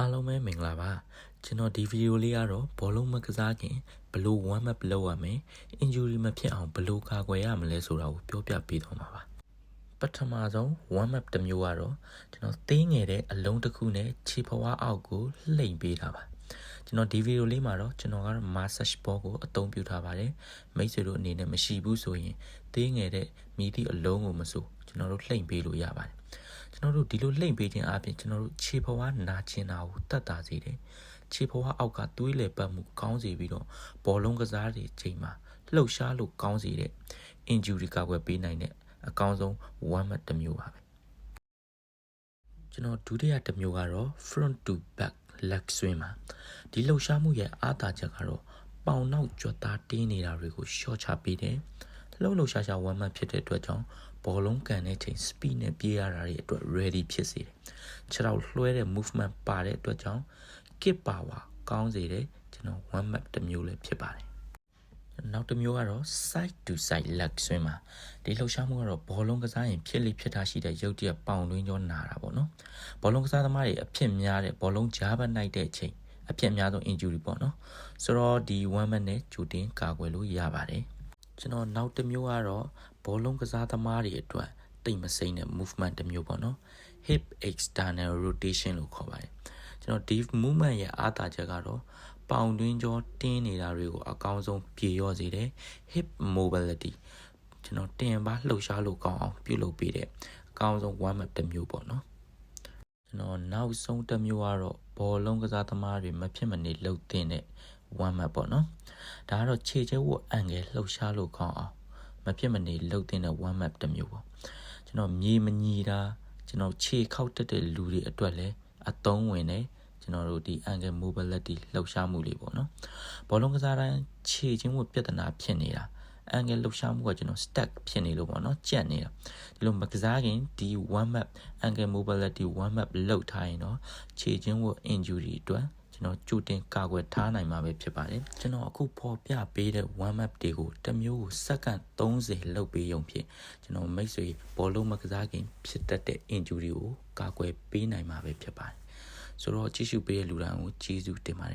အားလုံးပဲမင်္ဂလာပါကျွန်တော်ဒီဗီဒီယိုလေးကတော့ဘောလုံးမကစားခင်ဘယ်လို warm up လုပ်ရမလဲ injury မဖြစ်အောင်ဘယ်လိုကာကွယ်ရမလဲဆိုတာကိုပြောပြပေးသွားမှာပါပထမဆုံး warm up တစ်မျိုးကတော့ကျွန်တော်သေးငယ်တဲ့အလုံးတစ်ခုနဲ့ခြေဖွားအောက်ကိုလှိမ့်ပေးတာပါကျွန်တော်ဒီဗီဒီယိုလေးမှာတော့ကျွန်တော်ကတော့ massage ball ကိုအသုံးပြုထားပါတယ်မိတ်ဆွေတို့အနေနဲ့မရှိဘူးဆိုရင်သေးငယ်တဲ့မိသည့်အလုံးကိုမဆိုကျွန်တော်တို့လှိမ့်ပေးလို့ရပါတယ်ကျွန်တော်တို့ဒီလိုလှိမ့်ပေးခြင်းအပြင်ကျွန်တော်တို့ခြေဖွားနာကျင်တာကိုတတ်တာစေတယ်ခြေဖွားအောက်ကသွေးလေပတ်မှုကောင်းစေပြီးတော့ဘောလုံးကစားတဲ့ချိန်မှာလှုပ်ရှားလို့ကောင်းစေတဲ့ injury ကာကွယ်ပေးနိုင်တဲ့အကောင်းဆုံး warm up တစ်မျိုးပါပဲကျွန်တော်ဒုတိယတစ်မျိုးကတော့ front to back leg swing ပါဒီလှုပ်ရှားမှုရဲ့အားသာချက်ကတော့ပေါင်နောက်ကြွက်သားတင်းနေတာတွေကို short ချပေးတယ်လှုပ်ရှား warm up ဖြစ်တဲ့အတွက်ကြောင့်ဘောလုံးကန်တဲ့ချိန် speed နဲ့ပြေးရတာတွေအတွက် ready ဖြစ်စေတယ်ခြေထောက်လွှဲတဲ့ movement ပါတဲ့အတွက်ကြောင့် kick power ကောင်းစေတယ်ကျွန်တော် warm up တစ်မျိုးလည်းဖြစ်ပါတယ်နောက်တစ်မျိုးကတော့ side to side leg swing ပါဒီလှုပ်ရှားမှုကတော့ဘောလုံးကစားရင်ဖြစ်လိဖြစ်တာရှိတဲ့ရုပ်တရက်ပေါင်တွင်းကြောနာတာပေါ့နော်ဘောလုံးကစားသမားတွေအဖြစ်များတဲ့ဘောလုံးကြားပတ်နိုင်တဲ့အချိန်အဖြစ်များဆုံး injury ပေါ့နော်ဆိုတော့ဒီ warm up နဲ့ကြိုတင်ကာကွယ်လို့ရပါတယ်ကျွန်တော်နောက်တစ်မျိုးကတော့ဘောလုံးကစားသမားတွေအတွက်တိတ်မစိမ့်တဲ့ movement တစ်မျိုးပေါ့နော် hip external rotation လို့ခေါ်ပါတယ်ကျွန်တော်ဒီ movement ရဲ့အားသာချက်ကတော့ပေါင်တွင်းကြောတင်းနေတာတွေကိုအကောင်းဆုံးပြေလျော့စေတယ် hip mobility ကျွန်တော်တင်ပါလှုပ်ရှားလို့ကောင်းအောင်ပြုလုပ်ပေးတဲ့အကောင်းဆုံး warm up တစ်မျိုးပေါ့နော်ကျွန်တော်နောက်ဆုံးတစ်မျိုးကတော့ဘောလုံးကစားသမားတွေမဖြစ်မနေလှုပ်တင်တဲ့ warm up ပေါ့နော်ဒါကတော့ခြေချဲဝတ်အန်ဂယ်လှုပ်ရှားလို့ကောင်းအောင်မဖြစ်မနေလှုပ်တင်တဲ့ warm up တစ်မျိုးပေါ့ကျွန်တော်မြေမညီတာကျွန်တော်ခြေခောက်တက်တဲ့လူတွေအတွက်လည်းအသုံးဝင်တယ်ကျွန်တော်တို့ဒီ angle mobility လှုပ်ရှားမှုလေးပေါ့နော်ဘောလုံးကစားတိုင်းခြေချင်းဝတ်ပြဿနာဖြစ်နေတာ angle လှုပ်ရှားမှုကကျွန်တော် stack ဖြစ်နေလို့ပေါ့နော်ကြက်နေတာဒီလိုမကစားခင်ဒီ warm up angle mobility warm up လုပ်ထားရင်တော့ခြေချင်းဝတ် injury အတွက်ကျွန်တော်ကြိုတင်ကာကွယ်ထားနိုင်မှာပဲဖြစ်ပါတယ်ကျွန်တော်အခုဖော်ပြပေးတဲ့ warm up တွေကိုတစ်မျိုးကိုစက္ကန့်30လုပ်ပေးရုံဖြင့်ကျွန်တော်မိတ်ဆွေဘောလုံးမကစားခင်ဖြစ်တတ်တဲ့ injury ကိုကာကွယ်ပေးနိုင်မှာပဲဖြစ်ပါတယ်ဆိုတော့ကြည့်ရှုပေးတဲ့လူတိုင်းကိုကျေးဇူးတင်ပါတယ်